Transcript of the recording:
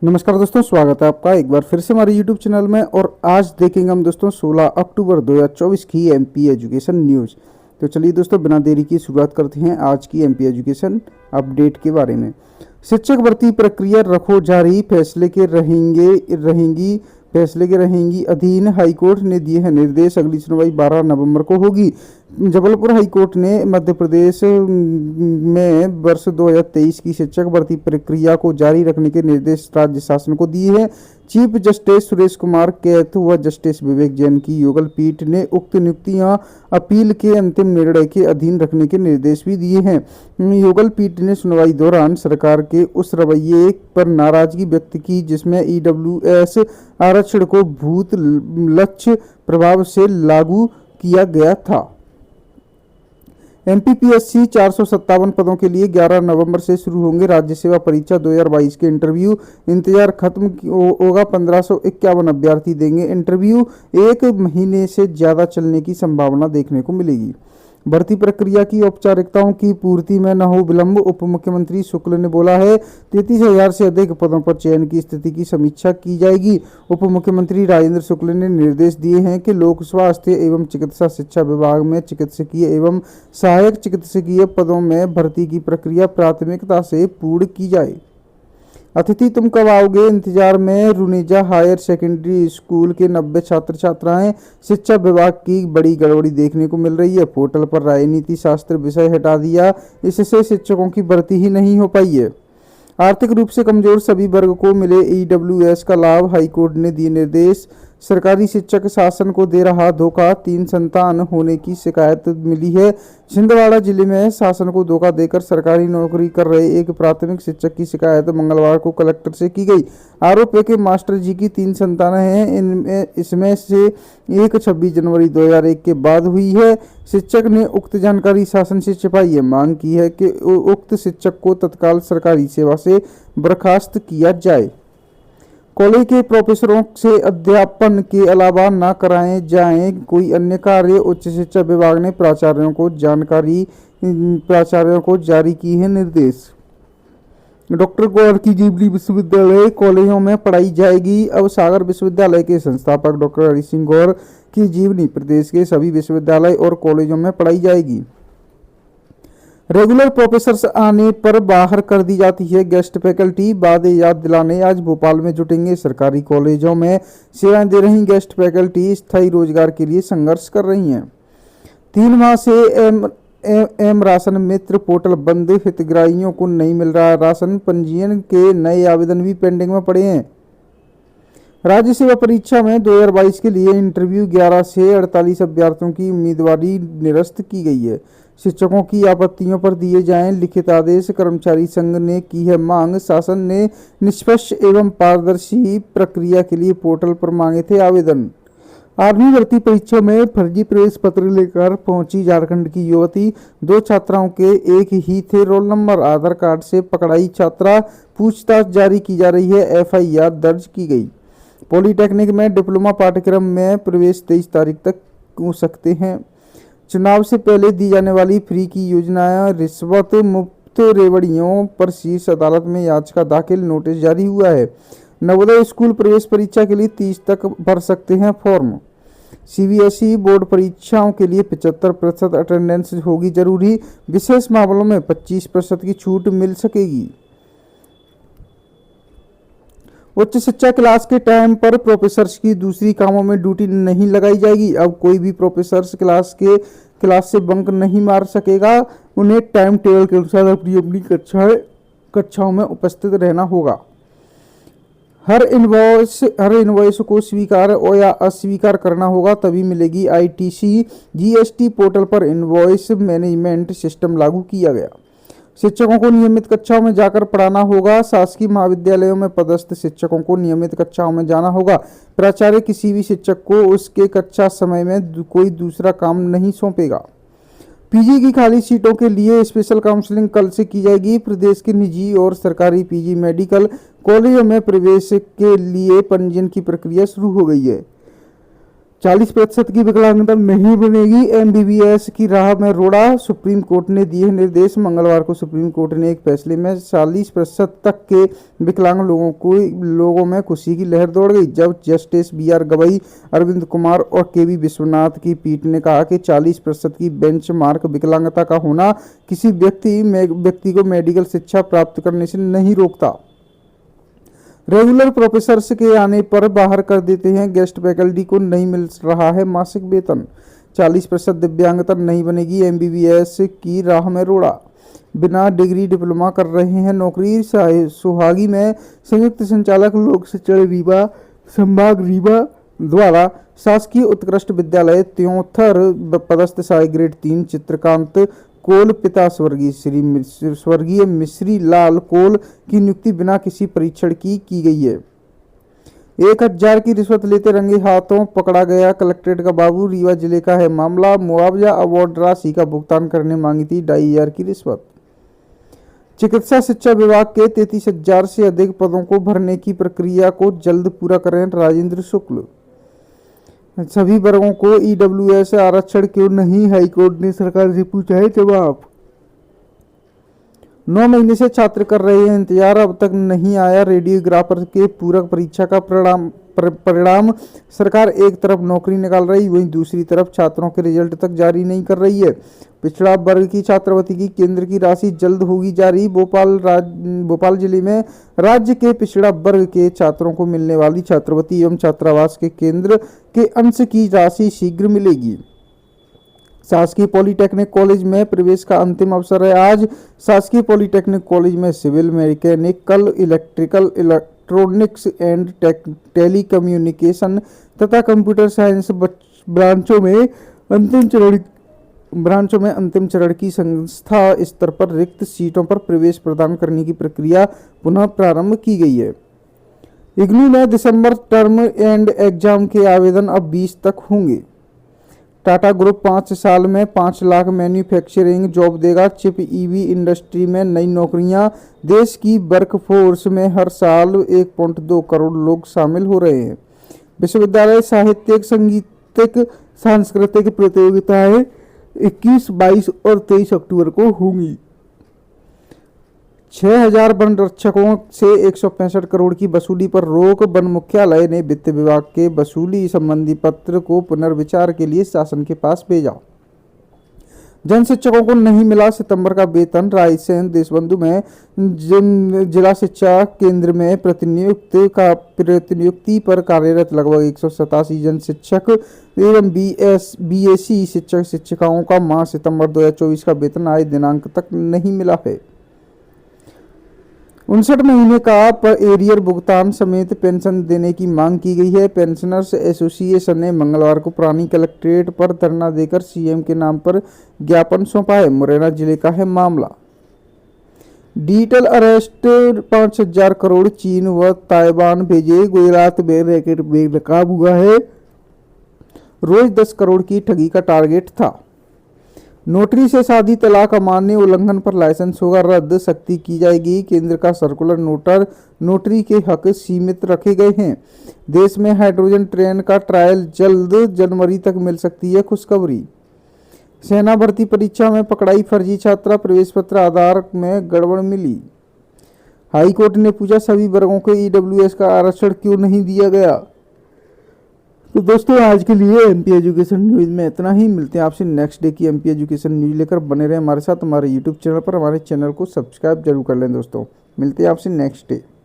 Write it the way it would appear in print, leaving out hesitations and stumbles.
नमस्कार दोस्तों, स्वागत है आपका एक बार फिर से हमारे YouTube चैनल में। और आज देखेंगे हम दोस्तों 16 अक्टूबर 2024 की एमपी एजुकेशन न्यूज़। तो चलिए दोस्तों, बिना देरी की शुरुआत करते हैं आज की एमपी एजुकेशन अपडेट के बारे में। शिक्षक भर्ती प्रक्रिया रखो जारी, फैसले के रहेंगी अधीन। हाईकोर्ट ने दिए हैं निर्देश, अगली सुनवाई 12 नवंबर को होगी। जबलपुर हाईकोर्ट ने मध्य प्रदेश में वर्ष 2023 की शिक्षक भर्ती प्रक्रिया को जारी रखने के निर्देश राज्य शासन को दिए हैं। चीफ जस्टिस सुरेश कुमार कैथ व जस्टिस विवेक जैन की युगल पीठ ने उक्त नियुक्तियां अपील के अंतिम निर्णय के अधीन रखने के निर्देश भी दिए हैं। युगल पीठ ने सुनवाई दौरान सरकार के उस रवैये पर नाराजगी व्यक्त की जिसमें ईडब्ल्यूएस आरक्षण को भूत लक्ष्य प्रभाव से लागू किया गया था। एमपीपीएससी 457 पदों के लिए 11 नवंबर से शुरू होंगे राज्य सेवा परीक्षा 2022 के इंटरव्यू। इंतजार खत्म होगा, 1551 अभ्यर्थी देंगे इंटरव्यू। एक महीने से ज़्यादा चलने की संभावना देखने को मिलेगी। भर्ती प्रक्रिया की औपचारिकताओं की पूर्ति में न हो विलंब, उप मुख्यमंत्री शुक्ल ने बोला है। 33,000 से अधिक पदों पर चयन की स्थिति की समीक्षा की जाएगी। उप मुख्यमंत्री राजेंद्र शुक्ल ने निर्देश दिए हैं कि लोक स्वास्थ्य एवं चिकित्सा शिक्षा विभाग में चिकित्सकीय एवं सहायक चिकित्सकीय पदों में भर्ती की प्रक्रिया प्राथमिकता से पूर्ण की जाए। अतिथि तुम कब आओगे इंतजार में रुनेजा हायर सेकेंडरी स्कूल के 90 छात्र छात्राएं। शिक्षा विभाग की बड़ी गड़बड़ी देखने को मिल रही है। पोर्टल पर राजनीति शास्त्र विषय हटा दिया, इससे शिक्षकों की भर्ती ही नहीं हो पाई है। आर्थिक रूप से कमजोर सभी वर्ग को मिले ईडब्ल्यूएस का लाभ, हाईकोर्ट ने दिए निर्देश। सरकारी शिक्षक शासन को दे रहा धोखा, 3 संतान होने की शिकायत मिली है। छिंदवाड़ा जिले में शासन को धोखा देकर सरकारी नौकरी कर रहे एक प्राथमिक शिक्षक की शिकायत मंगलवार को कलेक्टर से की गई। आरोप है कि मास्टर जी की 3 संतानें हैं, इसमें से एक 26 जनवरी 2001 के बाद हुई है। शिक्षक ने उक्त जानकारी शासन से छिपाई है। मांग की है कि उक्त शिक्षक को तत्काल सरकारी सेवा से बर्खास्त किया जाए। कॉलेज के प्रोफेसरों से अध्यापन के अलावा न कराए जाएं कोई अन्य कार्य। उच्च शिक्षा विभाग ने प्राचार्यों को जारी की है निर्देश। डॉक्टर गौर की जीवनी विश्वविद्यालय कॉलेजों में पढ़ाई जाएगी। अब सागर विश्वविद्यालय के संस्थापक डॉक्टर हरि सिंह गौर की जीवनी प्रदेश के सभी विश्वविद्यालय और कॉलेजों में पढ़ाई जाएगी। रेगुलर प्रोफेसर्स आने पर बाहर कर दी जाती है गेस्ट फैकल्टी। बातें याद दिलाने आज भोपाल में जुटेंगे सरकारी कॉलेजों में सेवाएं दे रही गेस्ट फैकल्टी स्थायी रोजगार के लिए संघर्ष कर रही हैं। 3 माह से एम राशन मित्र पोर्टल बंद, हितग्राहियों को नहीं मिल रहा राशन। पंजीयन के नए आवेदन भी पेंडिंग में पड़े हैं। राज्य सेवा परीक्षा में 2022 के लिए इंटरव्यू 11 से 48 अभ्यर्थियों की उम्मीदवारी निरस्त की गई है। शिक्षकों की आपत्तियों पर दिए जाएं लिखित आदेश, कर्मचारी संघ ने की है मांग। शासन ने निष्पक्ष एवं पारदर्शी प्रक्रिया के लिए पोर्टल पर मांगे थे आवेदन। आर्मी भर्ती परीक्षा में फर्जी प्रवेश पत्र लेकर पहुंची झारखंड की युवती। 2 छात्राओं के एक ही थे रोल नंबर, आधार कार्ड से पकड़ाई छात्रा। पूछताछ जारी की जा रही है, एफआईआर दर्ज की गई। पॉलिटेक्निक में डिप्लोमा पाठ्यक्रम में प्रवेश 23 तारीख तक हो सकते हैं। चुनाव से पहले दी जाने वाली फ्री की योजनाएं, रिश्वत मुक्त रेवड़ियों पर शीर्ष अदालत में याचिका दाखिल, नोटिस जारी हुआ है। नवोदय स्कूल प्रवेश परीक्षा के लिए 30 तक भर सकते हैं फॉर्म। सीबीएसई बोर्ड परीक्षाओं के लिए 75% अटेंडेंस होगी जरूरी। विशेष मामलों में 25% की छूट मिल सकेगी। उच्च शिक्षा क्लास के टाइम पर प्रोफेसर्स की दूसरी कामों में ड्यूटी नहीं लगाई जाएगी। अब कोई भी प्रोफेसर्स क्लास से बंक नहीं मार सकेगा। उन्हें टाइम टेबल के अनुसार अपनी अपनी कक्षाओं में उपस्थित रहना होगा। हर इनवॉइस को स्वीकार या अस्वीकार करना होगा, तभी मिलेगी आईटीसी। जीएसटी पोर्टल पर इनवॉइस मैनेजमेंट सिस्टम लागू किया गया। शिक्षकों को नियमित कक्षाओं में जाकर पढ़ाना होगा। शासकीय महाविद्यालयों में पदस्थ शिक्षकों को नियमित कक्षाओं में जाना होगा। प्राचार्य किसी भी शिक्षक को उसके कक्षा समय में कोई दूसरा काम नहीं सौंपेगा। पीजी की खाली सीटों के लिए स्पेशल काउंसलिंग कल से की जाएगी। प्रदेश के निजी और सरकारी पीजी मेडिकल कॉलेजों में प्रवेश के लिए पंजीयन की प्रक्रिया शुरू हो गई है। 40% की विकलांगता नहीं बनेगी, एमबीबीएस की राह में रोड़ा, सुप्रीम कोर्ट ने दिए निर्देश। मंगलवार को सुप्रीम कोर्ट ने एक फैसले में 40% तक के विकलांग लोगों में खुशी की लहर दौड़ गई, जब जस्टिस बीआर गवई, अरविंद कुमार और केवी विश्वनाथ की पीठ ने कहा कि 40% की बेंचमार्क विकलांगता का होना किसी व्यक्ति को मेडिकल शिक्षा प्राप्त करने से नहीं रोकता। रेगुलर प्रोफेसर्स के आने पर बाहर कर देते हैं, गेस्ट फैकल्टी को नहीं मिल रहा है मासिक वेतन। 40% दिव्यांगता नहीं बनेगी, एमबीबीएस की राह में रोड़ा, बिना डिग्री डिप्लोमा कर रहे हैं नौकरी। सुहागी में संयुक्त संचालक लोक शिक्षण रीवा संभाग रीवा द्वारा शासकीय उत्कृष्ट विद्यालय त्योंथर पदस्थ सहायक ग्रेड 3 चित्रकांत कोल पिता स्वर्गीय मिश्री लाल कोल की नियुक्ति बिना किसी परीक्षण की गई है। 1000 की रिश्वत लेते रंगे हाथों पकड़ा गया कलेक्ट्रेट का बाबू, रीवा जिले का है मामला। मुआवजा अवार्ड राशि का भुगतान करने मांगी थी 2500 की रिश्वत। चिकित्सा शिक्षा विभाग के 33,000 से अधिक पदों को भरने की प्रक्रिया को जल्द पूरा करें राजेंद्र शुक्ल। सभी वर्गों को ईडब्ल्यूएस आरक्षण क्यों नहीं, हाईकोर्ट ने सरकार से पूछा है जवाब। 9 महीने से छात्र कर रहे हैं इंतजार, अब तक नहीं आया रेडियोग्राफर के पूरक परीक्षा का परिणाम। सरकार एक तरफ नौकरी निकाल रही, वहीं दूसरी तरफ छात्रों के रिजल्ट तक जारी नहीं कर रही है। पिछड़ा वर्ग की छात्रवृत्ति की केंद्र की राशि जल्द होगी जारी। भोपाल जिले में राज्य के पिछड़ा वर्ग के छात्रों को मिलने वाली छात्रवृत्ति एवं छात्रावास के केंद्र के अंश की राशि शीघ्र मिलेगी। शासकीय पॉलिटेक्निक कॉलेज में प्रवेश का अंतिम अवसर है आज। शासकीय पॉलिटेक्निक कॉलेज में civil, mechanical, electrical, electronics and telecommunication तथा कंप्यूटर साइंस ब्रांचों में अंतिम चरण की संस्था स्तर पर रिक्त सीटों पर प्रवेश प्रदान करने की प्रक्रिया पुनः प्रारंभ की गई है। इग्नू में दिसंबर टर्म एंड एग्जाम के आवेदन अब 20 तक होंगे। टाटा ग्रुप 5 साल में 5 लाख मैन्युफैक्चरिंग जॉब देगा। चिप ईवी इंडस्ट्री में नई नौकरियां, देश की वर्कफोर्स में हर साल 1.2 करोड़ लोग शामिल हो रहे हैं। विश्वविद्यालय साहित्यिक, संगीतिक, सांस्कृतिक प्रतियोगिताएं 21, 22 और 23 अक्टूबर को होंगी। 6000 वन रक्षकों से 165 करोड़ की वसूली पर रोक। वन मुख्यालय ने वित्त विभाग के वसूली संबंधी पत्र को पुनर्विचार के लिए शासन के पास भेजा। जन शिक्षकों को नहीं मिला सितंबर का वेतन। रायसेन देशबंधु में जिला शिक्षा केंद्र में प्रतिनियुक्ति पर कार्यरत लगभग 187 जन शिक्षक एवं बीएससी शिक्षिकाओं का माह सितंबर 2024 का वेतन आए दिनांक तक नहीं मिला है। 59 महीने का एरियर भुगतान समेत पेंशन देने की मांग की गई है। पेंशनर्स एसोसिएशन ने मंगलवार को पुरानी कलेक्ट्रेट पर धरना देकर सीएम के नाम पर ज्ञापन सौंपा है। मुरैना जिले का है मामला। डिजिटल अरेस्ट 5000 करोड़ चीन व ताइवान भेजे। गुजरात में रैकेट बेनकाब हुआ है। रोज 10 करोड़ की ठगी का टारगेट था। नोटरी से शादी तलाक अमान्य उल्लंघन पर लाइसेंस होगा रद्द, सख्ती की जाएगी। केंद्र का सर्कुलर नोटरी के हक सीमित रखे गए हैं। देश में हाइड्रोजन ट्रेन का ट्रायल जल्द जनवरी तक मिल सकती है खुशखबरी। सेना भर्ती परीक्षा में पकड़ाई फर्जी छात्रा, प्रवेश पत्र आधार में गड़बड़ मिली। हाईकोर्ट ने पूछा सभी वर्गों को ईडब्ल्यूएस का आरक्षण क्यों नहीं दिया गया। तो दोस्तों आज के लिए एमपी एजुकेशन न्यूज़ में इतना ही। मिलते हैं आपसे नेक्स्ट डे की एमपी एजुकेशन न्यूज़ लेकर। बने रहे हमारे साथ हमारे यूट्यूब चैनल पर। हमारे चैनल को सब्सक्राइब जरूर कर लें दोस्तों। मिलते हैं आपसे नेक्स्ट डे।